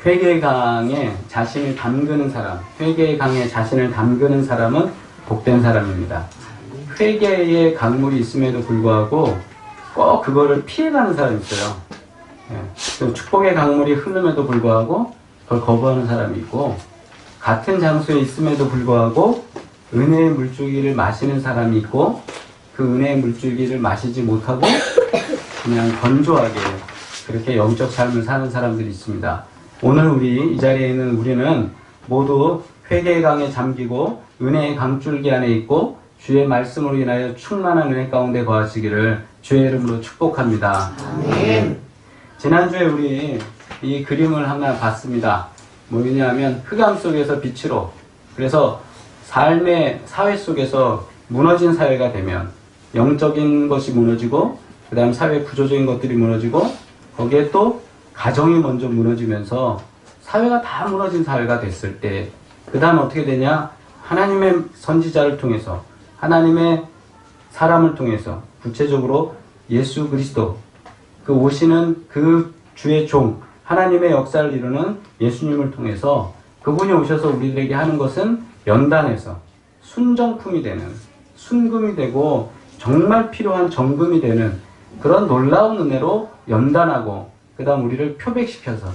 회개의 강에 자신을 담그는 사람, 회개의 강에 자신을 담그는 사람은 복된 사람입니다. 회개의 강물이 있음에도 불구하고 꼭 그거를 피해가는 사람이 있어요. 예. 축복의 강물이 흐름에도 불구하고 그걸 거부하는 사람이 있고, 같은 장소에 있음에도 불구하고 은혜의 물줄기를 마시는 사람이 있고, 그 은혜의 물줄기를 마시지 못하고 그냥 건조하게 그렇게 영적 삶을 사는 사람들이 있습니다. 오늘 우리 이 자리에 있는 우리는 모두 회개의 강에 잠기고 은혜의 강줄기 안에 있고 주의 말씀으로 인하여 충만한 은혜 가운데 거하시기를 주의 이름으로 축복합니다. 아멘. 지난주에 우리 이 그림을 하나 봤습니다. 뭐냐면 흑암 속에서 빛으로, 그래서 삶의 사회 속에서 무너진 사회가 되면 영적인 것이 무너지고 그 다음 사회 구조적인 것들이 무너지고 거기에 또 가정이 먼저 무너지면서 사회가 다 무너진 사회가 됐을 때 그 다음 어떻게 되냐? 하나님의 선지자를 통해서, 하나님의 사람을 통해서, 구체적으로 예수 그리스도, 그 오시는 그 주의 종, 하나님의 역사를 이루는 예수님을 통해서 그분이 오셔서 우리들에게 하는 것은 연단해서 순정품이 되는, 순금이 되고 정말 필요한 정금이 되는 그런 놀라운 은혜로 연단하고 그 다음 우리를 표백시켜서,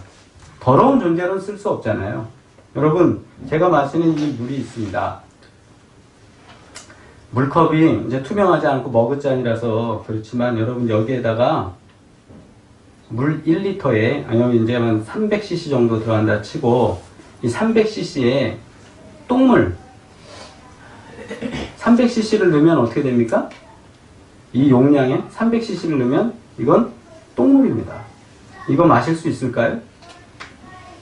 더러운 존재로는 쓸 수 없잖아요. 여러분, 제가 마시는 이 물이 있습니다. 물컵이 이제 투명하지 않고 머그잔이라서 그렇지만 여러분 여기에다가 물 1리터에 아니면 이제 한 300cc 정도 들어간다 치고 이 300cc에 똥물 300cc를 넣으면 어떻게 됩니까? 이 용량에 300cc를 넣으면 이건 똥물입니다. 이거 마실 수 있을까요?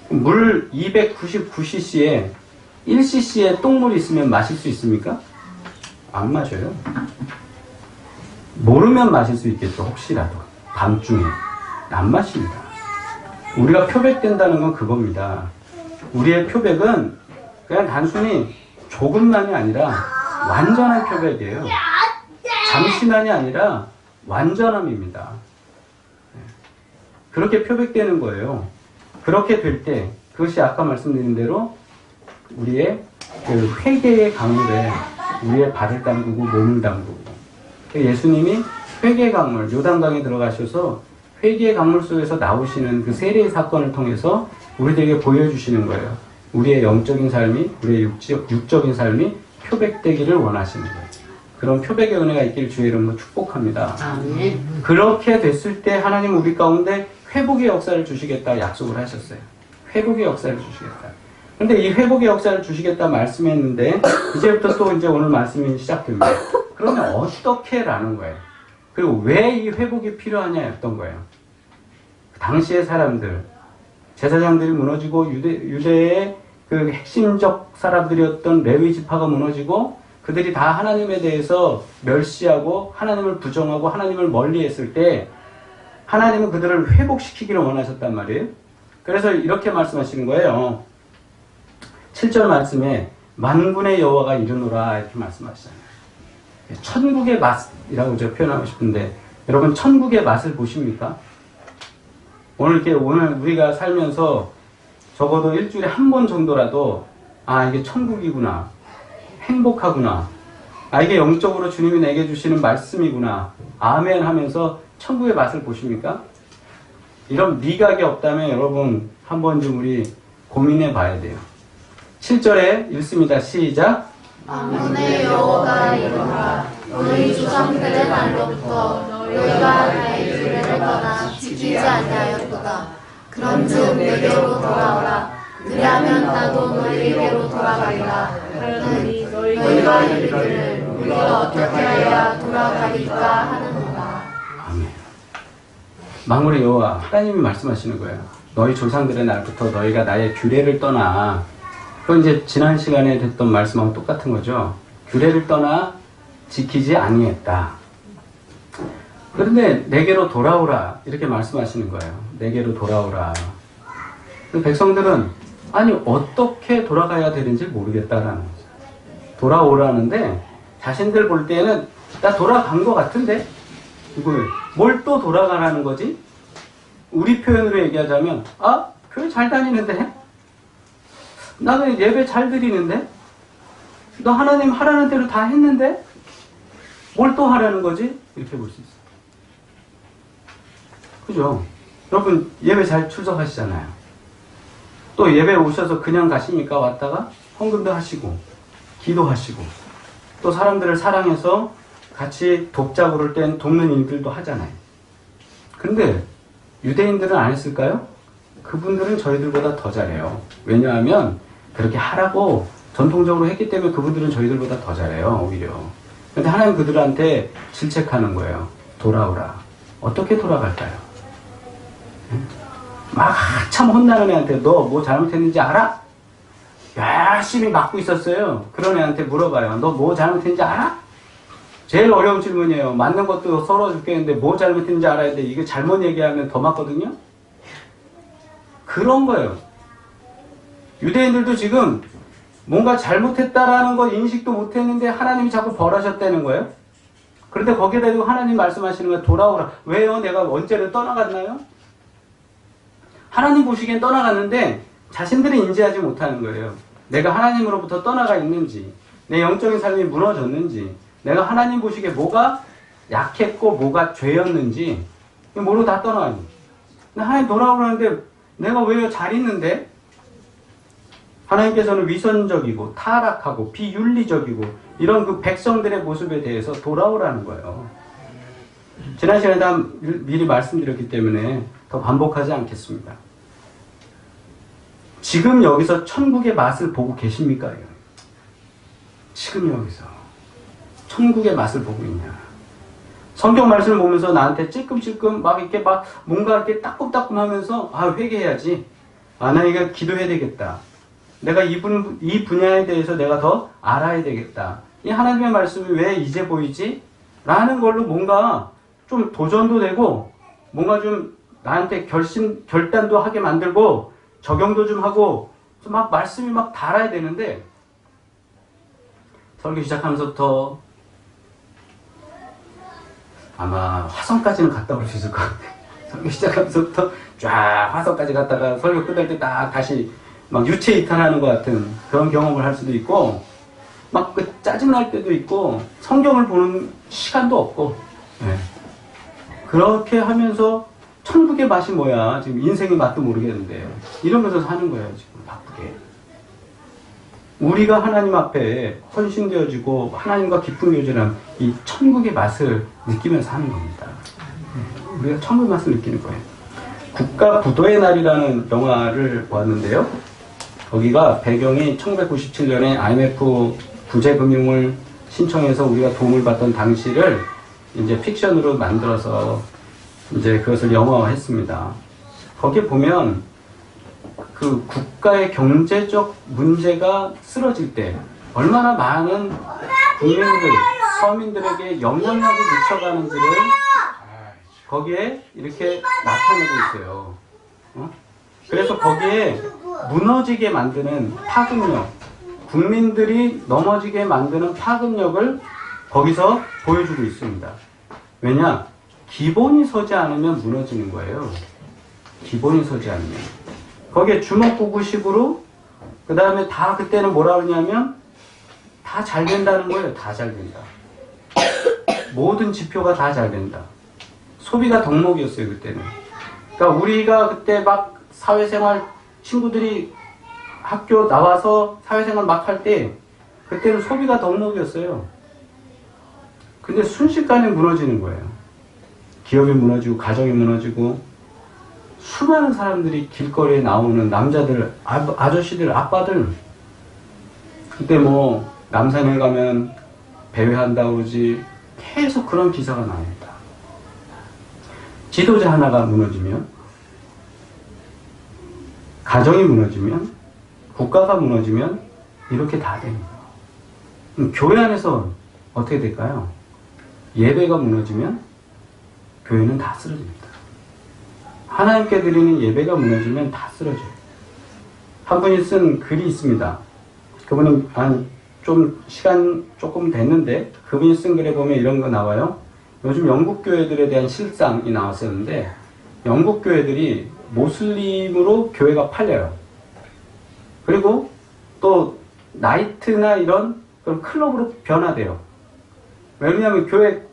물 299cc에 1cc에 똥물이 있으면 마실 수 있습니까? 안 마셔요. 모르면 마실 수 있겠죠. 혹시라도 밤중에. 안 마십니다. 우리가 표백된다는 건 그겁니다. 우리의 표백은 그냥 단순히 조금만이 아니라 완전한 표백이에요. 잠시만이 아니라 완전함입니다. 그렇게 표백되는 거예요. 그렇게 될 때 그것이 아까 말씀드린 대로 우리의 그 회개의 강물에 우리의 발을 담그고 몸을 담그고, 예수님이 회개의 강물, 요단강에 들어가셔서 회개의 강물 속에서 나오시는 그 세례의 사건을 통해서 우리들에게 보여주시는 거예요. 우리의 영적인 삶이, 우리의 육적인 삶이 표백되기를 원하시는 거예요. 그런 표백의 은혜가 있기를 주의 이름으로 축복합니다. 아멘. 그렇게 됐을 때 하나님 우리 가운데 회복의 역사를 주시겠다 약속을 하셨어요. 회복의 역사를 주시겠다. 그런데 이 회복의 역사를 주시겠다 말씀했는데 이제부터 또 이제 오늘 말씀이 시작됩니다. 그러면 어떻게 라는 거예요. 그리고 왜 이 회복이 필요하냐였던 거예요. 당시의 사람들, 제사장들이 무너지고 유대의 그 핵심적 사람들이었던 레위 지파가 무너지고 그들이 다 하나님에 대해서 멸시하고 하나님을 부정하고 하나님을 멀리했을 때 하나님은 그들을 회복시키기를 원하셨단 말이에요. 그래서 이렇게 말씀하시는 거예요. 7절 말씀에 만군의 여호와가 이르노라 이렇게 말씀하시잖아요. 천국의 맛이라고 제가 표현하고 싶은데 여러분 천국의 맛을 보십니까? 오늘 우리가 살면서 적어도 일주일에 한 번 정도라도 아 이게 천국이구나, 행복하구나, 아 이게 영적으로 주님이 내게 주시는 말씀이구나, 아멘 하면서 천국의 맛을 보십니까? 이런 미각이 없다면 여러분 한 번 좀 우리 고민해 봐야 돼요. 7절에 읽습니다. 시작. 만군의 여호와가 이르노라 너희 조상들의 날로부터 너희가 나의 규례를 떠나 지키지 아니하였도다. 그런즉 내게로 돌아오라. 그리하면 나도 너희에게로 돌아가리라. 하느니 너희가 이르기를 우리가 어떻게 하여야 돌아가리까 하느니라. 아멘. 만군의 여호와 하나님이 말씀하시는 거예요. 너희 조상들의 날부터 너희가 나의 규례를 떠나. 그건 이제 지난 시간에 됐던 말씀하고 똑같은 거죠. 규례를 떠나 지키지 아니했다. 그런데 내게로 돌아오라 이렇게 말씀하시는 거예요. 내게로 돌아오라. 백성들은 아니 어떻게 돌아가야 되는지 모르겠다라는 거죠. 돌아오라는데 자신들 볼 때는 나 돌아간 것 같은데 이걸 뭘 또 돌아가라는 거지? 우리 표현으로 얘기하자면 아 교회 잘 다니는데? 나는 예배 잘 드리는데? 너 하나님 하라는 대로 다 했는데? 뭘 또 하라는 거지? 이렇게 볼 수 있어요. 그죠? 여러분 예배 잘 출석하시잖아요. 또 예배 오셔서 그냥 가시니까 왔다가 헌금도 하시고 기도하시고 또 사람들을 사랑해서 같이 돕자 그럴 땐 돕는 일들도 하잖아요. 근데 유대인들은 안 했을까요? 그분들은 저희들보다 더 잘해요. 왜냐하면 그렇게 하라고 전통적으로 했기 때문에 그분들은 저희들보다 더 잘해요. 오히려. 근데 하나님 그들한테 질책하는 거예요. 돌아오라. 어떻게 돌아갈까요? 막 한참 혼나는 애한테 너 뭐 잘못했는지 알아? 열심히 막고 있었어요. 그런 애한테 물어봐요. 너 뭐 잘못했는지 알아? 제일 어려운 질문이에요. 맞는 것도 서러워 죽겠는데 뭐 잘못했는지 알아야 돼. 이게 잘못 얘기하면 더 맞거든요. 그런 거예요. 유대인들도 지금 뭔가 잘못했다라는 거 인식도 못했는데 하나님이 자꾸 벌하셨다는 거예요. 그런데 거기에다 대고 하나님 말씀하시는 거예요. 돌아오라. 왜요? 내가 언제를 떠나갔나요? 하나님 보시기엔 떠나갔는데 자신들이 인지하지 못하는 거예요. 내가 하나님으로부터 떠나가 있는지, 내 영적인 삶이 무너졌는지, 내가 하나님 보시기에 뭐가 약했고 뭐가 죄였는지 모르고 다 떠나가니. 하나님 돌아오라는데 내가 왜 잘 있는데? 하나님께서는 위선적이고 타락하고 비윤리적이고 이런 그 백성들의 모습에 대해서 돌아오라는 거예요. 지난 시간에 다 미리 말씀드렸기 때문에 더 반복하지 않겠습니다. 지금 여기서 천국의 맛을 보고 계십니까? 지금 여기서 천국의 맛을 보고 있냐? 성경 말씀을 보면서 나한테 찔끔찔끔 막 이렇게 막 뭔가 이렇게 따끔따끔 하면서 아 회개해야지. 아 나 이거 기도해야 되겠다. 내가 이 분야에 대해서 내가 더 알아야 되겠다. 이 하나님의 말씀이 왜 이제 보이지? 라는 걸로 뭔가 좀 도전도 되고 뭔가 좀 나한테 결단도 하게 만들고 적용도 좀 하고 막 말씀이 막 달아야 되는데 설교 시작하면서부터 아마 화성까지는 갔다 올 수 있을 것 같아요. 설교 시작하면서부터 쫙 화성까지 갔다가 설교 끝날 때 딱 다시 막 유체 이탈하는 것 같은 그런 경험을 할 수도 있고 막 그 짜증날 때도 있고 성경을 보는 시간도 없고 네. 그렇게 하면서 천국의 맛이 뭐야 지금 인생의 맛도 모르겠는데 이러면서 사는 거예요 지금 바쁘게. 우리가 하나님 앞에 헌신되어지고 하나님과 깊은 교제란 이 천국의 맛을 느끼면서 사는 겁니다. 우리가 천국의 맛을 느끼는 거예요. 국가 부도의 날이라는 영화를 보았는데요. 거기가 배경이 1997년에 IMF 구제금융을 신청해서 우리가 도움을 받던 당시를 이제 픽션으로 만들어서 이제 그것을 영화화했습니다. 거기에 보면 그 국가의 경제적 문제가 쓰러질 때 얼마나 많은 국민들, 서민들에게 영향력이 미쳐가는지를 거기에 이렇게 나타내고 있어요. 그래서 거기에 무너지게 만드는 파급력, 국민들이 넘어지게 만드는 파급력을 거기서 보여주고 있습니다. 왜냐? 기본이 서지 않으면 무너지는 거예요. 기본이 서지 않으면. 거기에 주먹구구식으로 그 다음에 다 그때는 뭐라 그러냐면 다 잘 된다는 거예요. 다 잘 된다. 모든 지표가 다 잘 된다. 소비가 덕목이었어요. 그때는. 그러니까 우리가 그때 막 사회생활 친구들이 학교 나와서 사회생활 막 할 때 그때는 소비가 덕목이었어요. 근데 순식간에 무너지는 거예요. 기업이 무너지고 가정이 무너지고 수많은 사람들이 길거리에 나오는 남자들, 아저씨들, 아빠들 그때 뭐 남산에 가면 배회한다고 그러지 계속 그런 기사가 나옵니다. 지도자 하나가 무너지면 가정이 무너지면 국가가 무너지면 이렇게 다 됩니다. 교회 안에서 어떻게 될까요? 예배가 무너지면 교회는 다 쓰러집니다. 하나님께 드리는 예배가 무너지면 다 쓰러져요. 한 분이 쓴 글이 있습니다. 그분은 좀 시간 조금 됐는데 그분이 쓴 글에 보면 이런 거 나와요. 요즘 영국 교회들에 대한 실상이 나왔었는데 영국 교회들이 모슬림으로 교회가 팔려요. 그리고 또 나이트나 이런 그런 클럽으로 변화돼요. 왜냐하면 교회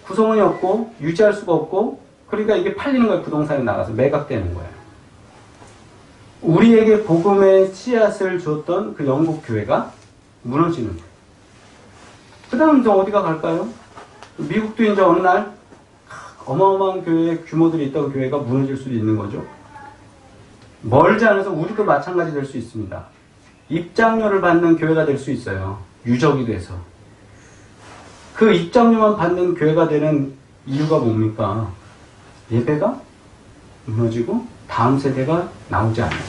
구성원이 없고 유지할 수가 없고, 그러니까 이게 팔리는 거예요. 부동산에 나가서 매각되는 거예요. 우리에게 복음의 씨앗을 주었던 그 영국 교회가 무너지는 거예요. 그 다음 이제 어디가 갈까요? 미국도 이제 어느 날 어마어마한 교회 규모들이 있다고 교회가 무너질 수도 있는 거죠. 멀지 않아서 우리도 마찬가지 될 수 있습니다. 입장료를 받는 교회가 될 수 있어요. 유적이 돼서. 그 입장료만 받는 교회가 되는 이유가 뭡니까? 예배가 무너지고 다음 세대가 나오지 않아요.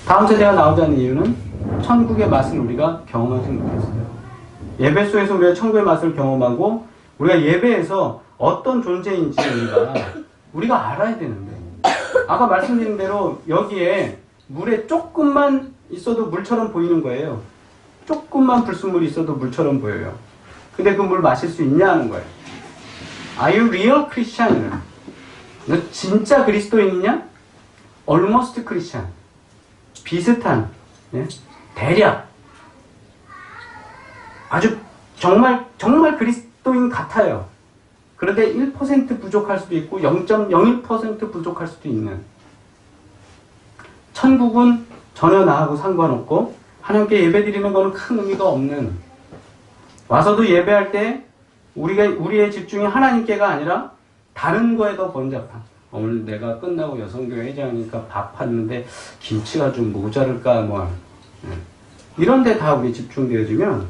다음 세대가 나오지 않는 이유는 천국의 맛을 우리가 경험하지 못했어요. 예배소에서 우리가 천국의 맛을 경험하고 우리가 예배에서 어떤 존재인지 우리가 알아야 되는데, 아까 말씀드린 대로 여기에 물에 조금만 있어도 물처럼 보이는 거예요. 조금만 불순물이 있어도 물처럼 보여요. 근데 그 물 마실 수 있냐는 거예요. Are you real Christian? 너 진짜 그리스도인이냐? Almost Christian. 비슷한, 예? 대략. 아주 정말 그리스도인 같아요. 그런데 1% 부족할 수도 있고 0.01% 부족할 수도 있는. 천국은 전혀 나하고 상관없고 하나님께 예배드리는 것은 큰 의미가 없는, 와서도 예배할 때 우리의 집중이 하나님께가 아니라 다른 거에 더 번잡한, 오늘 내가 끝나고 여성교회 회장이니까 밥 하는데 김치가 좀 모자랄까 뭐 이런 데 다 우리 집중되어지면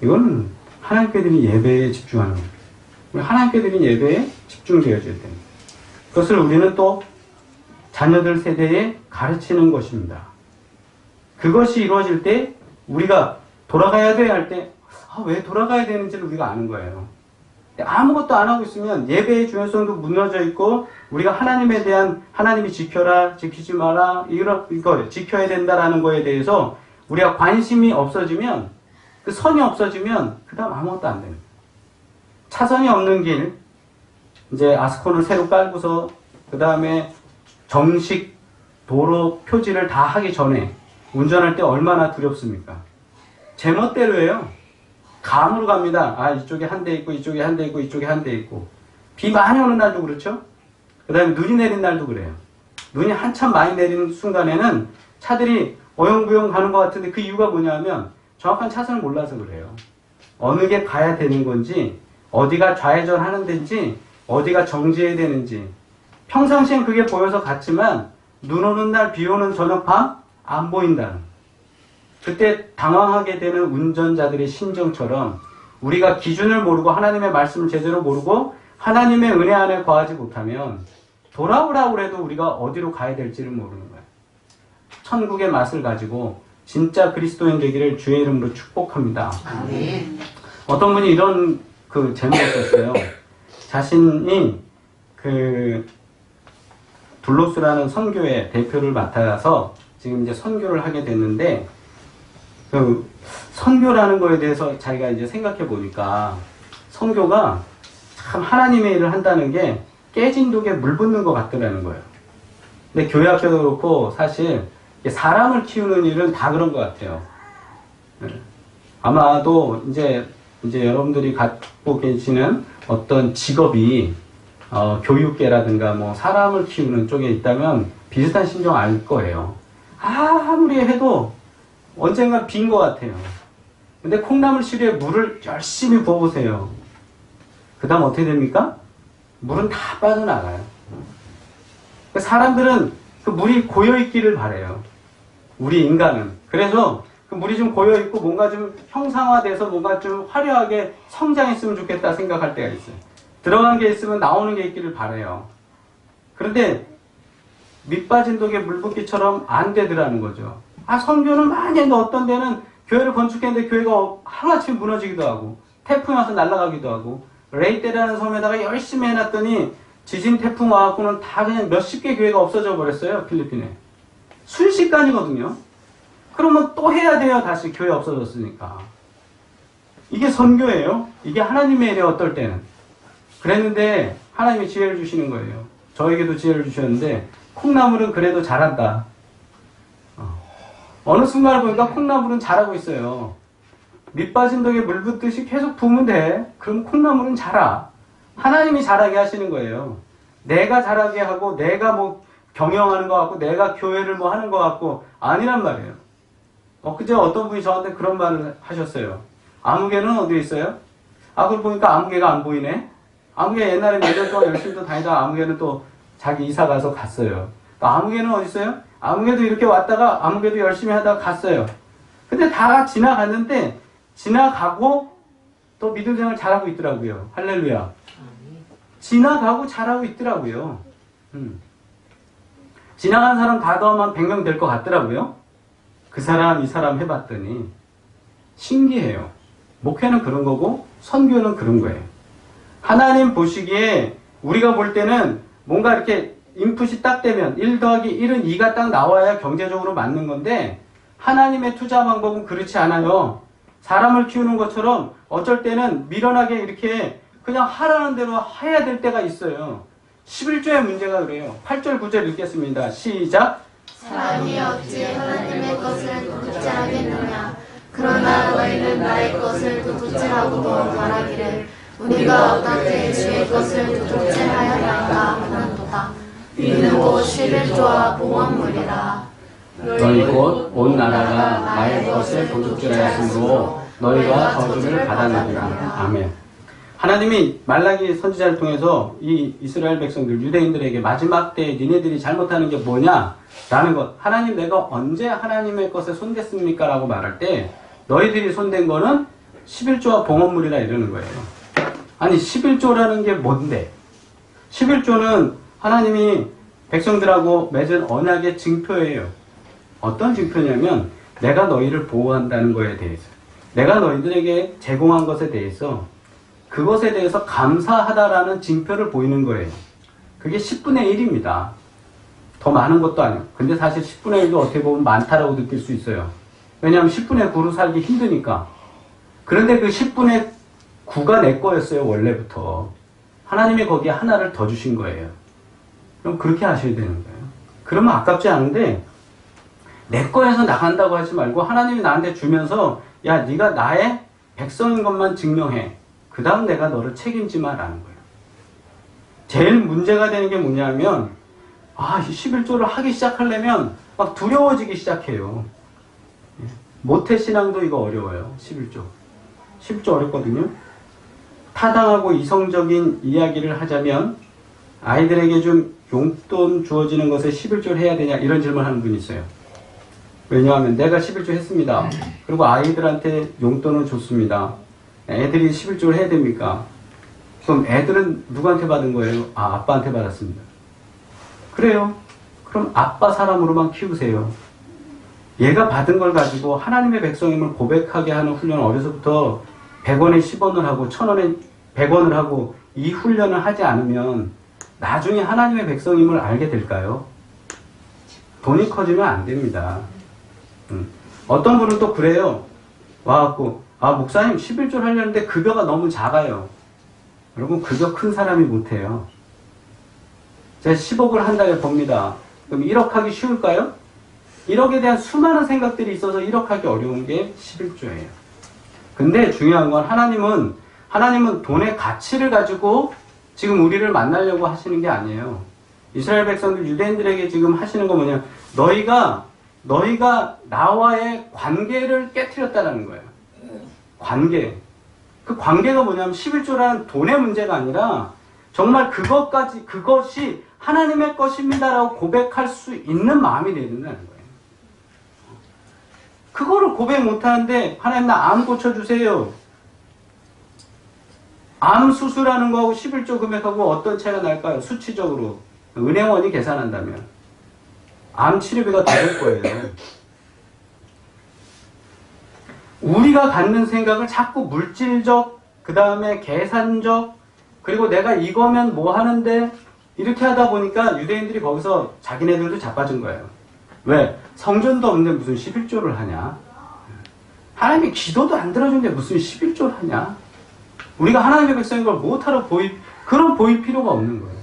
이건 하나님께 드린 예배에 집중하는 거예요. 하나님께 드린 예배에 집중되어져야 됩니다. 그것을 우리는 또 자녀들 세대에 가르치는 것입니다. 그것이 이루어질 때 우리가 돌아가야 돼 할 때 왜 돌아가야 되는지를 우리가 아는 거예요. 아무것도 안 하고 있으면 예배의 중요성도 무너져 있고, 우리가 하나님에 대한, 하나님이 지켜라, 지키지 마라, 이거 지켜야 된다라는 거에 대해서 우리가 관심이 없어지면, 그 선이 없어지면 그 다음 아무것도 안 됩니다. 차선이 없는 길, 이제 아스콘을 새로 깔고서 그 다음에 정식 도로 표지를 다 하기 전에 운전할 때 얼마나 두렵습니까? 제멋대로예요. 감으로 갑니다. 이쪽에 한 대 있고 이쪽에 한 대 있고 이쪽에 한 대 있고. 비 많이 오는 날도 그렇죠. 그 다음에 눈이 내린 날도 그래요. 눈이 한참 많이 내리는 순간에는 차들이 어영부영 가는 것 같은데, 그 이유가 뭐냐면 정확한 차선을 몰라서 그래요. 어느 게 가야 되는 건지, 어디가 좌회전하는 데인지, 어디가 정지해야 되는지. 평상시엔 그게 보여서 갔지만 눈 오는 날, 비 오는 저녁 밤 안 보인다는. 그때 당황하게 되는 운전자들의 심정처럼 우리가 기준을 모르고 하나님의 말씀을 제대로 모르고 하나님의 은혜 안에 거하지 못하면 돌아오라고 해도 우리가 어디로 가야 될지를 모르는 거예요. 천국의 맛을 가지고 진짜 그리스도인 되기를 주의 이름으로 축복합니다. 아멘. 어떤 분이 이런 제목을 썼어요. 자신이 둘로스라는 선교회 대표를 맡아서 지금 이제 선교를 하게 됐는데, 선교라는 거에 대해서 자기가 이제 생각해 보니까 선교가 참 하나님의 일을 한다는 게 깨진 독에 물 붓는 것 같더라는 거예요. 근데 교회 학교도 그렇고 사실 사람을 키우는 일은 다 그런 것 같아요. 아마도 이제 여러분들이 갖고 계시는 어떤 직업이 교육계라든가 뭐 사람을 키우는 쪽에 있다면 비슷한 심정 알 거예요. 아무리 해도 언젠가 빈 것 같아요. 근데 콩나물시루에 물을 열심히 부어보세요. 그 다음 어떻게 됩니까? 물은 다 빠져나가요. 사람들은 그 물이 고여있기를 바라요. 우리 인간은. 그래서 그 물이 좀 고여있고 뭔가 좀 형상화돼서 뭔가 좀 화려하게 성장했으면 좋겠다 생각할 때가 있어요. 들어간 게 있으면 나오는 게 있기를 바라요. 그런데 밑 빠진 독에 물 붓기처럼 안 되더라는 거죠. 선교는 많이 했는데 어떤 데는 교회를 건축했는데 교회가 하루아침에 무너지기도 하고 태풍이 와서 날아가기도 하고, 레이테라는 섬에다가 열심히 해놨더니 지진 태풍 와갖고는 다 그냥 몇십 개 교회가 없어져 버렸어요. 필리핀에. 순식간이거든요. 그러면 또 해야 돼요. 다시 교회 없어졌으니까. 이게 선교예요. 이게 하나님의 일이에요. 어떨 때는. 그랬는데 하나님이 지혜를 주시는 거예요. 저에게도 지혜를 주셨는데 콩나물은 그래도 자란다. 어느 순간을 보니까 콩나물은 자라고 있어요. 밑 빠진 독에 물 붓듯이 계속 부으면 돼. 그럼 콩나물은 자라. 하나님이 자라게 하시는 거예요. 내가 자라게 하고 내가 뭐 경영하는 것 같고 내가 교회를 뭐 하는 것 같고 아니란 말이에요. 그제 어떤 분이 저한테 그런 말을 하셨어요. 아무개는 어디에 있어요? 그걸 보니까 아무개가 안 보이네. 아무개 옛날에 몇 년 동안 열심히 또 다니다가 아무개는 또 자기 이사 가서 갔어요. 아무개는 어디 있어요? 아무개도 이렇게 왔다가 아무개도 열심히 하다가 갔어요. 근데 다 지나갔는데 지나가고 또 믿음 생활 잘하고 있더라고요. 할렐루야. 지나가고 잘하고 있더라고요. 지나간 사람 다 더하면 100명 될 것 같더라고요. 그 사람 이 사람 해봤더니 신기해요. 목회는 그런 거고 선교는 그런 거예요. 하나님 보시기에 우리가 볼 때는 뭔가 이렇게 인풋이 딱 되면 1 더하기 1은 2가 딱 나와야 경제적으로 맞는 건데 하나님의 투자 방법은 그렇지 않아요. 사람을 키우는 것처럼 어쩔 때는 미련하게 이렇게 그냥 하라는 대로 해야 될 때가 있어요. 11조의 문제가 그래요. 8절 9절 읽겠습니다. 시작. 사람이 어찌 하나님의 것을 도둑질하겠느냐. 그러나 너희는 나의 것을 도둑질하고도 말하기를 우리가 어떻게 주의 것을 도둑질하였나이까 하는도다. 이는 곧 11조와 봉헌물이라. 너희 곧 온 나라가 나의 것을 도둑질하였으므로 너희가 저주를 받았느니라. 아멘. 하나님이 말라기 선지자를 통해서 이 이스라엘 백성들, 유대인들에게 마지막 때에 니네들이 잘못하는 게 뭐냐? 라는 것. 하나님 내가 언제 하나님의 것에 손댔습니까? 라고 말할 때 너희들이 손댄 거는 11조와 봉헌물이라 이러는 거예요. 아니 11조라는 게 뭔데? 11조는 하나님이 백성들하고 맺은 언약의 증표예요. 어떤 증표냐면 내가 너희를 보호한다는 거에 대해서, 내가 너희들에게 제공한 것에 대해서, 그것에 대해서 감사하다라는 징표를 보이는 거예요. 그게 10분의 1입니다. 더 많은 것도 아니에요. 근데 사실 10분의 1도 어떻게 보면 많다라고 느낄 수 있어요. 왜냐하면 10분의 9로 살기 힘드니까. 그런데 그 10분의 9가 내 거였어요. 원래부터. 하나님이 거기에 하나를 더 주신 거예요. 그럼 그렇게 하셔야 되는 거예요. 그러면 아깝지 않은데 내 거에서 나간다고 하지 말고 하나님이 나한테 주면서 야 네가 나의 백성인 것만 증명해. 그 다음 내가 너를 책임지마라는 거예요. 제일 문제가 되는 게 뭐냐면 이 11조를 하기 시작하려면 막 두려워지기 시작해요. 모태신앙도 이거 어려워요. 11조. 11조 어렵거든요. 타당하고 이성적인 이야기를 하자면 아이들에게 좀 용돈 주어지는 것에 11조를 해야 되냐 이런 질문하는 분이 있어요. 왜냐하면 내가 11조 했습니다. 그리고 아이들한테 용돈을 줬습니다. 애들이 11조를 해야 됩니까? 그럼 애들은 누구한테 받은 거예요? 아빠한테 받았습니다. 그래요. 그럼 아빠 사람으로만 키우세요. 얘가 받은 걸 가지고 하나님의 백성임을 고백하게 하는 훈련을 어려서부터 100원에 10원을 하고 1000원에 100원을 하고 이 훈련을 하지 않으면 나중에 하나님의 백성임을 알게 될까요? 돈이 커지면 안 됩니다. 어떤 분은 또 그래요. 와갖고 목사님 11조를 하려는데 급여가 너무 작아요. 여러분 급여 큰 사람이 못해요. 제가 10억을 한 달에 법니다. 그럼 1억 하기 쉬울까요? 1억에 대한 수많은 생각들이 있어서 1억 하기 어려운 게 11조예요. 근데 중요한 건 하나님은 돈의 가치를 가지고 지금 우리를 만나려고 하시는 게 아니에요. 이스라엘 백성들 유대인들에게 지금 하시는 건 뭐냐? 너희가 나와의 관계를 깨트렸다는 거예요. 관계. 그 관계가 뭐냐면 11조라는 돈의 문제가 아니라 정말 그것이 하나님의 것입니다라고 고백할 수 있는 마음이 되야 된다는 거예요. 그거를 고백 못하는데 하나님 나 암 고쳐주세요. 암 수술하는 거하고 11조 금액하고 어떤 차이가 날까요? 수치적으로. 은행원이 계산한다면. 암 치료비가 더 될 거예요. 우리가 갖는 생각을 자꾸 물질적, 그 다음에 계산적, 그리고 내가 이거면 뭐 하는데 이렇게 하다 보니까 유대인들이 거기서 자기네들도 자빠진 거예요. 왜? 성전도 없는데 무슨 11조를 하냐? 하나님이 기도도 안 들어주는데 무슨 11조를 하냐? 우리가 하나님의 백성인 걸 못하러 보일 필요가 없는 거예요.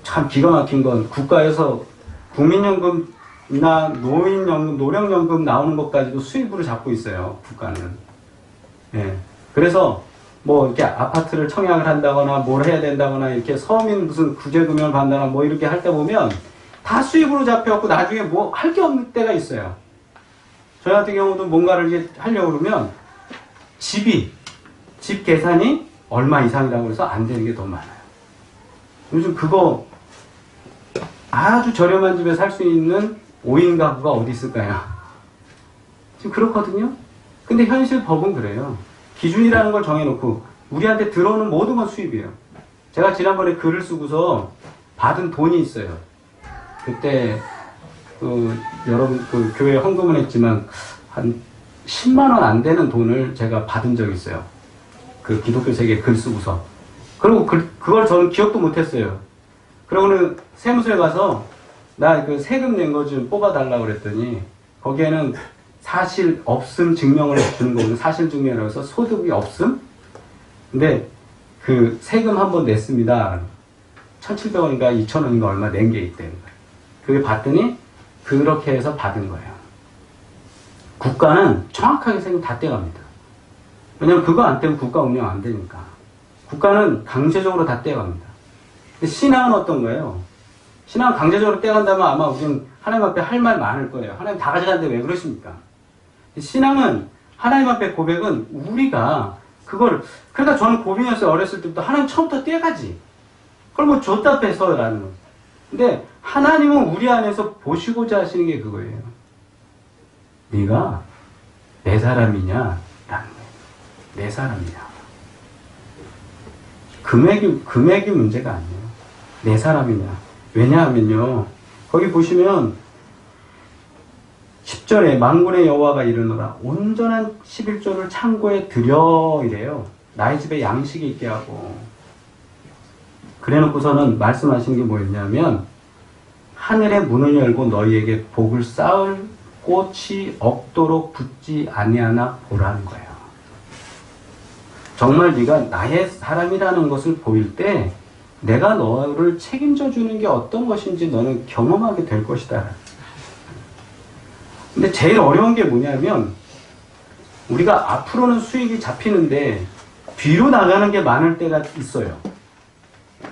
참 기가 막힌 건 국가에서 국민연금이나 노인연금, 노령연금 나오는 것까지도 수입으로 잡고 있어요. 국가는. 예. 그래서 뭐 이렇게 아파트를 청약을 한다거나 뭘 해야 된다거나 이렇게 서민 무슨 구제금융을 받는다거나 뭐 이렇게 할 때 보면 다 수입으로 잡혀갖고 나중에 뭐 할 게 없는 때가 있어요. 저희 같은 경우도 뭔가를 이제 하려고 그러면 집 계산이 얼마 이상이라고 해서 안 되는 게 더 많아요. 요즘 그거 아주 저렴한 집에 살 수 있는 5인 가구가 어디 있을까요? 지금 그렇거든요. 근데 현실 법은 그래요. 기준이라는 걸 정해놓고 우리한테 들어오는 모든 건 수입이에요. 제가 지난번에 글을 쓰고서 받은 돈이 있어요. 그때 여러분 교회에 헌금을 했지만 한 10만 원 안 되는 돈을 제가 받은 적이 있어요. 그 기독교 세계에 글 쓰고서. 그리고 그걸 저는 기억도 못했어요. 그러고는 세무서에 가서 나 그 세금 낸 거 좀 뽑아달라고 그랬더니 거기에는 사실 없음 증명을 해주는 거거든요. 사실 증명이라고 해서 소득이 없음? 근데 그 세금 한번 냈습니다. 1,700원인가 2,000원인가 얼마 낸 게 있다는 거예요. 그게 봤더니 그렇게 해서 받은 거예요. 국가는 정확하게 세금 다 떼갑니다. 왜냐면 그거 안 떼면 국가 운영 안 되니까. 국가는 강제적으로 다 떼갑니다. 근데 신앙은 어떤 거예요? 신앙은 강제적으로 떼간다면 아마 우리는 하나님 앞에 할 말 많을 거예요. 하나님 다 가져가는데 왜 그러십니까? 신앙은 하나님 앞에 고백은 우리가 그걸 그러니까 저는 고민이었어요. 어렸을 때부터 하나님 처음부터 떼가지. 그걸 뭐 줬다 뺏어라는 거. 근데 하나님은 우리 안에서 보시고자 하시는 게 그거예요. 네가 내 사람이냐? 라는 거예요. 내 사람이냐. 금액이 문제가 아니에요. 내 사람이냐. 왜냐하면요. 거기 보시면 10절에 만군의 여호와가 이르노라 온전한 11조를 창고에 들여 이래요. 나의 집에 양식이 있게 하고. 그래놓고서는 말씀하시는 게 뭐였냐면 하늘의 문을 열고 너희에게 복을 쌓을 꽃이 없도록 붙지 아니하나 보라는 거예요. 정말 네가 나의 사람이라는 것을 보일 때 내가 너를 책임져 주는 게 어떤 것인지 너는 경험하게 될 것이다. 근데 제일 어려운 게 뭐냐면 우리가 앞으로는 수익이 잡히는데 뒤로 나가는 게 많을 때가 있어요.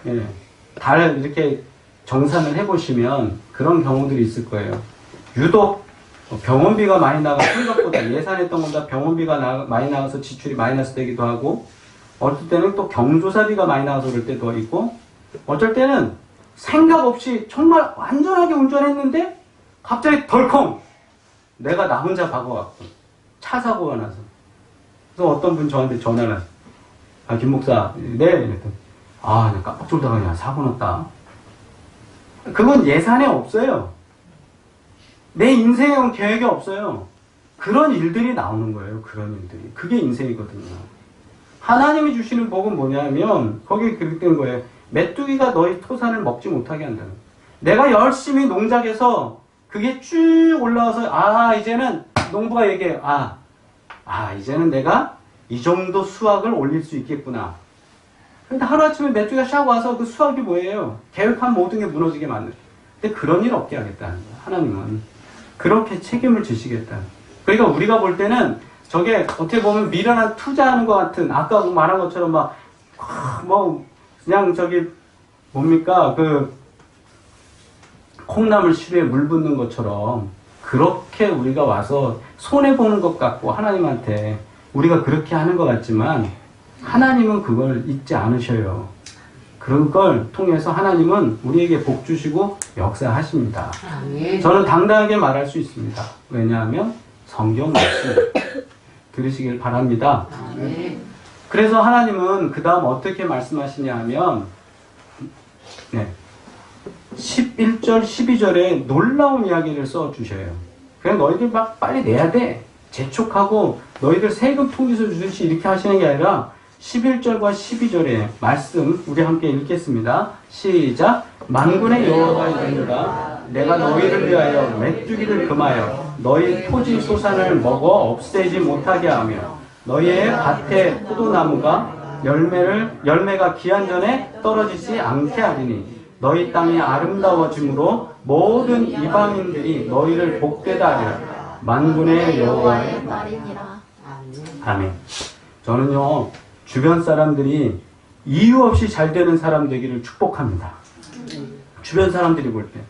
예. 달 이렇게 정산을 해보시면 그런 경우들이 있을 거예요. 유독 병원비가 많이 나가서 생각보다 예산했던 것보다 병원비가 많이 나가서 지출이 마이너스 되기도 하고 어떨 때는 또 경조사비가 많이 나가서 그럴 때도 있고 어쩔 때는 생각 없이 정말 안전하게 운전했는데 갑자기 덜컹 내가 나 혼자 박아갖고 차 사고가 나서 그래서 어떤 분 저한테 전화를 하셨어요. 김 목사 네 이랬더니 내가 깜빡 졸다가 그냥 사고 났다. 그건 예산에 없어요. 내 인생에 계획이 없어요. 그런 일들이 나오는 거예요. 그런 일들이. 그게 인생이거든요. 하나님이 주시는 복은 뭐냐면 거기에 그렇게 된 거예요. 메뚜기가 너희 토산을 먹지 못하게 한다는 거예요. 내가 열심히 농작해서 그게 쭉 올라와서 이제는 농부가 얘기해요. 이제는 내가 이 정도 수확을 올릴 수 있겠구나. 근데 하루아침에 메뚜기가 샥 와서 그 수확이 뭐예요? 계획한 모든 게 무너지게 만들어요. 근데 그런 일 없게 하겠다는 거예요. 하나님은. 그렇게 책임을 지시겠다. 그러니까 우리가 볼 때는 저게 어떻게 보면 미련한 투자하는 것 같은 아까 말한 것처럼 그냥 뭡니까 콩나물 시루에 물 붓는 것처럼 그렇게 우리가 와서 손해보는 것 같고 하나님한테 우리가 그렇게 하는 것 같지만 하나님은 그걸 잊지 않으셔요. 그런 걸 통해서 하나님은 우리에게 복 주시고 역사하십니다. 저는 당당하게 말할 수 있습니다. 왜냐하면 성경 말씀 들으시길 바랍니다. 그래서 하나님은 그 다음 어떻게 말씀하시냐 하면 11절 12절에 놀라운 이야기를 써주셔요. 그냥 너희들 막 빨리 내야 돼. 재촉하고 너희들 세금 통지서 주듯이 이렇게 하시는 게 아니라 11절과 12절의 말씀 우리 함께 읽겠습니다. 시작. 만군의 여호와가 이르노라 내가 너희를 위하여 메뚜기를 금하여 너희 토지 소산을 먹어 없애지 못하게 하며 너희의 밭에 포도나무가 열매가 기한 전에 떨어지지 않게 하리니 너희 땅이 아름다워짐으로 모든 이방인들이 너희를 복되다 하리라. 만군의 여호와의 말이니라. 아멘. 저는요, 주변 사람들이 이유 없이 잘 되는 사람 되기를 축복합니다. 주변 사람들이 볼 때,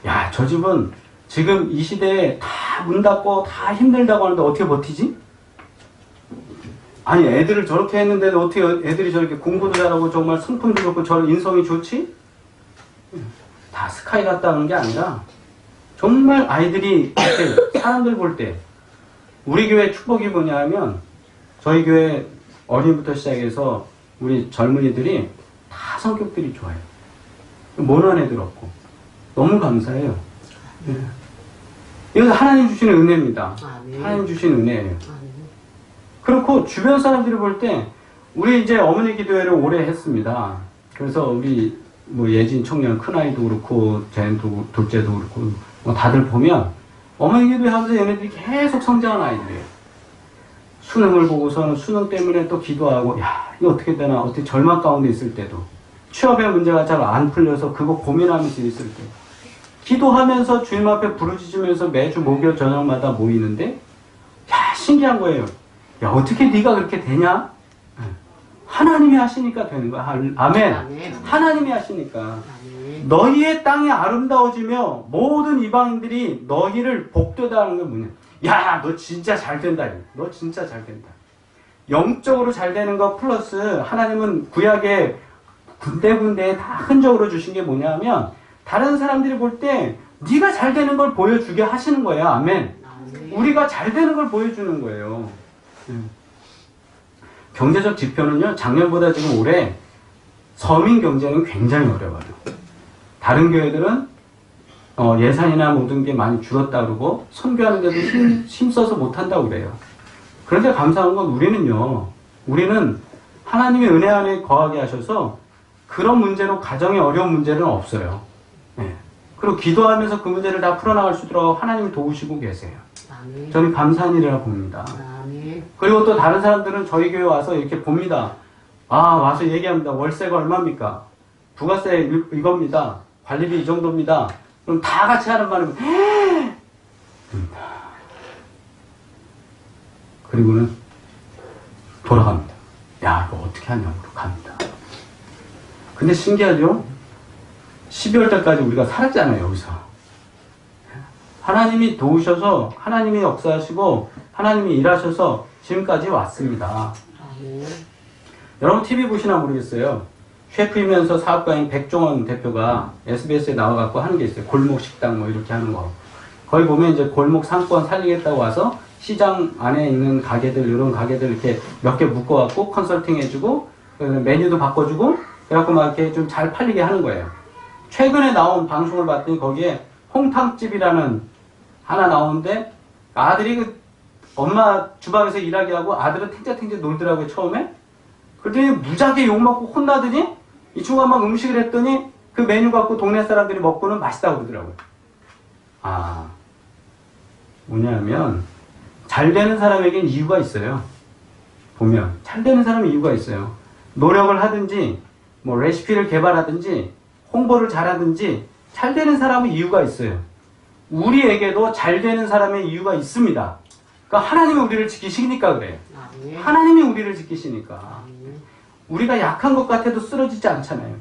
야, 저 집은 지금 이 시대에 다 문 닫고 다 힘들다고 하는데 어떻게 버티지? 아니, 애들을 저렇게 했는데도 어떻게 애들이 저렇게 공부도 잘하고 정말 성품도 좋고 저런 인성이 좋지? 다 스카이 같다는 게 아니라 정말 아이들이 이렇게 사람들 볼 때 우리 교회 축복이 뭐냐면 저희 교회 어린이부터 시작해서 우리 젊은이들이 다 성격들이 좋아요. 모난 애들 없고 너무 감사해요. 이건 하나님 주시는 은혜입니다. 하나님 주시는 은혜예요. 그렇고 주변 사람들이 볼 때 우리 이제 어머니 기도회를 오래 했습니다. 그래서 우리 뭐 예진 청년 큰아이도 그렇고 젠도 둘째도 그렇고 뭐 다들 보면 어머니 기도회 하면서 얘네들이 계속 성장한 아이들이에요. 수능을 보고서는 수능 때문에 또 기도하고 야 이거 어떻게 되나 어떻게 절망 가운데 있을 때도 취업의 문제가 잘 안 풀려서 그거 고민하면서 있을 때 기도하면서 주님 앞에 부르짖으면서 매주 목요일 저녁마다 모이는데 야 신기한 거예요. 야 어떻게 네가 그렇게 되냐? 하나님이 하시니까 되는 거야. 아멘. 하나님이 하시니까. 너희의 땅이 아름다워지며 모든 이방인들이 너희를 복되다 하는 게 뭐냐? 야 너 진짜 잘 된다. 너 진짜 잘 된다. 영적으로 잘 되는 거 플러스 하나님은 구약에 군데군데 다 흔적으로 주신 게 뭐냐면 다른 사람들이 볼 때 네가 잘 되는 걸 보여주게 하시는 거예요. 아멘. 우리가 잘 되는 걸 보여주는 거예요. 경제적 지표는요, 작년보다 지금 올해 서민 경제는 굉장히 어려워요. 다른 교회들은 예산이나 모든 게 많이 줄었다 그러고 선교하는데도 힘써서 못한다고 그래요. 그런데 감사한 건 우리는 하나님의 은혜 안에 거하게 하셔서 그런 문제로 가정의 어려운 문제는 없어요. 네. 그리고 기도하면서 그 문제를 다 풀어나갈 수 있도록 하나님이 도우시고 계세요. 아멘. 저는 감사한 일이라고 봅니다. 아멘. 그리고 또 다른 사람들은 저희 교회 와서 이렇게 봅니다. 와서 얘기합니다. 월세가 얼마입니까? 부가세 이겁니다. 관리비 이 정도입니다. 그럼 다 같이 하는 말은 그리고는 돌아갑니다. 야 이거 어떻게 하냐고 갑니다. 근데 신기하죠? 12월 달까지 우리가 살았잖아요, 여기서. 하나님이 도우셔서, 하나님이 역사하시고, 하나님이 일하셔서 지금까지 왔습니다. 여러분 TV 보시나 모르겠어요. 셰프이면서 사업가인 백종원 대표가 SBS에 나와갖고 하는 게 있어요. 골목 식당 뭐 이렇게 하는 거. 거기 보면 이제 골목 상권 살리겠다고 와서 시장 안에 있는 가게들, 이런 가게들 이렇게 몇 개 묶어갖고 컨설팅 해주고, 메뉴도 바꿔주고, 그래갖고 막 이렇게 좀 잘 팔리게 하는 거예요. 최근에 나온 방송을 봤더니 거기에 홍탕집이라는 하나 나오는데 아들이 그 엄마 주방에서 일하게 하고 아들은 탱자탱자 놀더라고요, 처음에. 그랬더니 무지하게 욕먹고 혼나더니 이 친구가 막 음식을 했더니 그 메뉴 갖고 동네 사람들이 먹고는 맛있다고 그러더라고요. 뭐냐면 잘 되는 사람에겐 이유가 있어요. 보면 잘 되는 사람은 이유가 있어요. 노력을 하든지 뭐 레시피를 개발하든지 홍보를 잘하든지 잘 되는 사람은 이유가 있어요. 우리에게도 잘 되는 사람의 이유가 있습니다. 그러니까 하나님이 우리를 지키시니까 그래요. 하나님이 우리를 지키시니까. 우리가 약한 것 같아도 쓰러지지 않잖아요.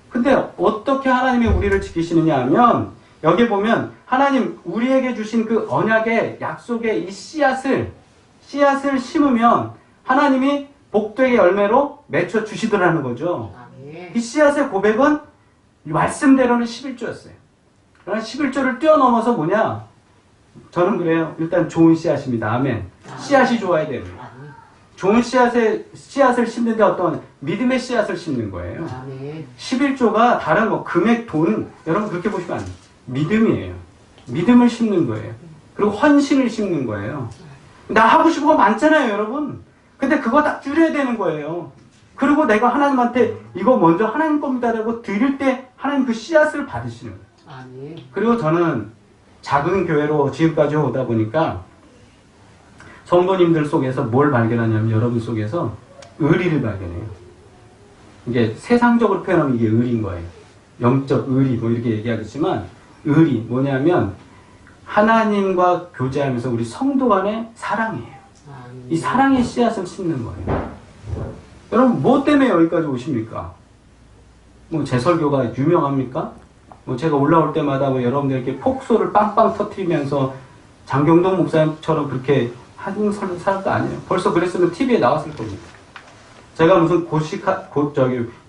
근데 어떻게 하나님이 우리를 지키시느냐 하면 여기 보면 하나님 우리에게 주신 그 언약의 약속의 이 씨앗을 심으면 하나님이 복되게 열매로 맺혀 주시더라는 거죠. 이 씨앗의 고백은 말씀대로는 11조였어요. 그러나 11조를 뛰어넘어서 뭐냐? 저는 그래요. 일단 좋은 씨앗입니다. 아멘. 씨앗이 좋아야 됩니다. 좋은 씨앗을 심는데 어떤 믿음의 씨앗을 심는 거예요. 11조가 다른 거, 금액, 돈, 여러분 그렇게 보시면 안 돼요. 믿음이에요. 믿음을 심는 거예요. 그리고 헌신을 심는 거예요. 나 하고 싶은 거 많잖아요, 여러분. 근데 그거 딱 줄여야 되는 거예요. 그리고 내가 하나님한테 이거 먼저 하나님 겁니다라고 드릴 때 하나님 그 씨앗을 받으시는 거예요. 그리고 저는 작은 교회로 지금까지 오다 보니까 성도님들 속에서 뭘 발견하냐면 여러분 속에서 의리를 발견해요. 이게 세상적으로 표현하면 이게 의리인 거예요. 영적 의리 뭐 이렇게 얘기하겠지만 의리 뭐냐면 하나님과 교제하면서 우리 성도 간의 사랑이에요. 이 사랑의 씨앗을 심는 거예요. 여러분 뭐 때문에 여기까지 오십니까? 뭐 제 설교가 유명합니까? 뭐 제가 올라올 때마다 뭐 여러분들에게 폭소를 빵빵 터뜨리면서 장경동 목사님처럼 그렇게 하는 사람도 아니에요. 벌써 그랬으면 TV에 나왔을 겁니다. 제가 무슨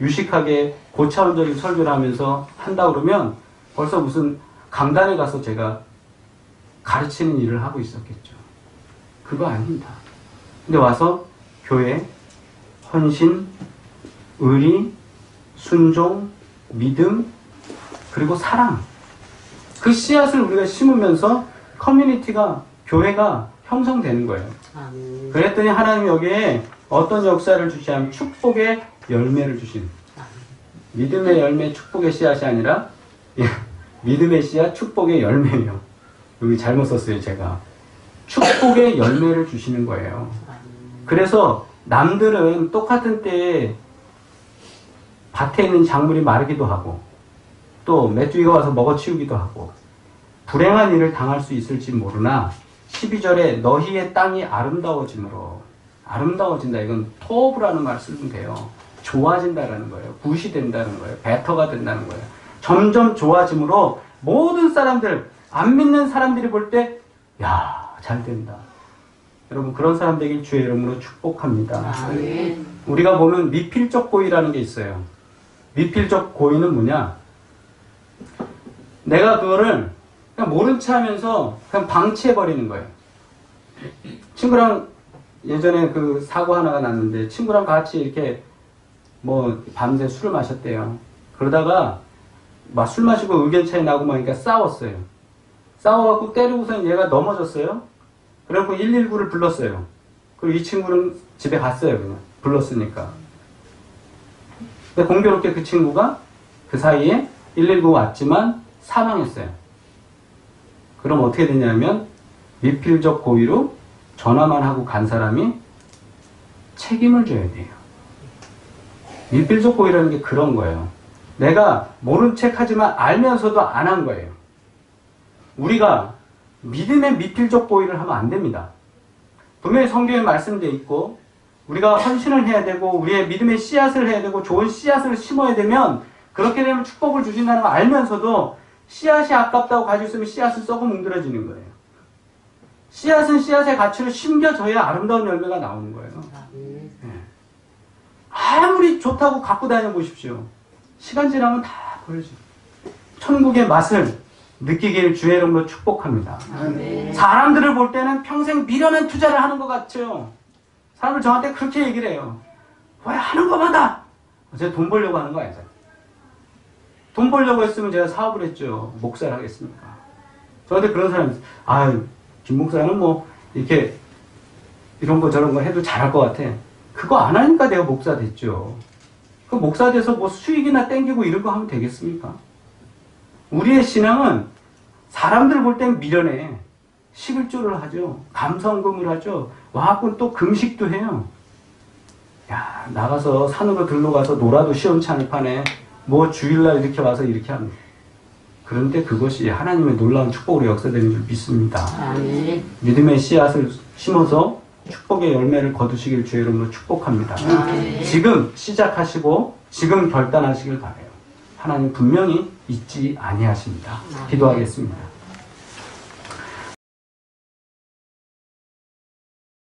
유식하게 고차원적인 설교를 하면서 한다 그러면 벌써 무슨 강단에 가서 제가 가르치는 일을 하고 있었겠죠. 그거 아닙니다. 근데 와서 교회, 헌신, 의리, 순종, 믿음, 그리고 사랑. 그 씨앗을 우리가 심으면서 커뮤니티가, 교회가 형성되는 거예요. 그랬더니 하나님이 여기에 어떤 역사를 주시냐면 축복의 열매를 주신. 믿음의 열매, 축복의 씨앗이 아니라 믿음의 씨앗, 축복의 열매예요. 여기 잘못 썼어요, 제가. 축복의 열매를 주시는 거예요. 그래서 남들은 똑같은 때에 밭에 있는 작물이 마르기도 하고 또 메뚜기가 와서 먹어치우기도 하고 불행한 일을 당할 수 있을지 모르나 12절에 너희의 땅이 아름다워짐으로, 아름다워진다, 이건 토브라는 말을 쓰면 돼요. 좋아진다라는 거예요. 굿이 된다는 거예요. 베터가 된다는 거예요. 점점 좋아짐으로 모든 사람들, 안 믿는 사람들이 볼 때 야, 잘 된다. 여러분 그런 사람 되길 주의 이름으로 축복합니다. 우리가 보면 미필적 고의라는 게 있어요. 미필적 고의는 뭐냐? 내가 그거를 그냥 모른 체 하면서 그냥 방치해버리는 거예요. 친구랑 예전에 그 사고 하나가 났는데 친구랑 같이 이렇게 뭐 밤새 술을 마셨대요. 그러다가 막 술 마시고 의견 차이 나고 막 싸웠어요. 싸워갖고 때리고서 얘가 넘어졌어요. 그래갖고 119를 불렀어요. 그리고 이 친구는 집에 갔어요. 그냥 불렀으니까. 근데 공교롭게 그 친구가 그 사이에 119 왔지만 사망했어요. 그럼 어떻게 되냐면 미필적 고의로 전화만 하고 간 사람이 책임을 져야 돼요. 미필적 고의라는 게 그런 거예요. 내가 모른 척 하지만 알면서도 안 한 거예요. 우리가 믿음의 미필적 고의를 하면 안 됩니다. 분명히 성경에 말씀되어 있고 우리가 헌신을 해야 되고 우리의 믿음의 씨앗을 해야 되고 좋은 씨앗을 심어야 되면 그렇게 되면 축복을 주신다는 걸 알면서도 씨앗이 아깝다고 가지고 있으면 씨앗은 썩어 뭉들어지는 거예요. 씨앗은 씨앗의 가치를 심겨져야 아름다운 열매가 나오는 거예요. 네. 아무리 좋다고 갖고 다녀보십시오. 시간 지나면 다 버려져. 천국의 맛을 느끼길 주의 이름으로 축복합니다. 사람들을 볼 때는 평생 미련한 투자를 하는 것 같죠. 사람들 저한테 그렇게 얘기를 해요. 왜 하는 거마다 제가 돈 벌려고 하는 거 아니죠. 돈 벌려고 했으면 제가 사업을 했죠. 목사를 하겠습니까? 저한테 그런 사람이 있어요. 아유, 김 목사는 뭐 이렇게 이런 거 저런 거 해도 잘할 것 같아. 그거 안 하니까 내가 목사 됐죠. 그 목사 돼서 뭐 수익이나 땡기고 이런 거 하면 되겠습니까? 우리의 신앙은 사람들 볼 땐 미련해. 식을조를 하죠. 감성금을 하죠. 와갖고 또 금식도 해요. 야, 나가서 산으로 들러가서 놀아도 시원찮을 판에 뭐 주일날 이렇게 와서 이렇게 합니다. 그런데 그것이 하나님의 놀라운 축복으로 역사되는 줄 믿습니다. 믿음의 씨앗을 심어서 축복의 열매를 거두시길 주의 이름으로 축복합니다. 지금 시작하시고 지금 결단하시길 바라요. 하나님 분명히 잊지 아니하십니다. 기도하겠습니다.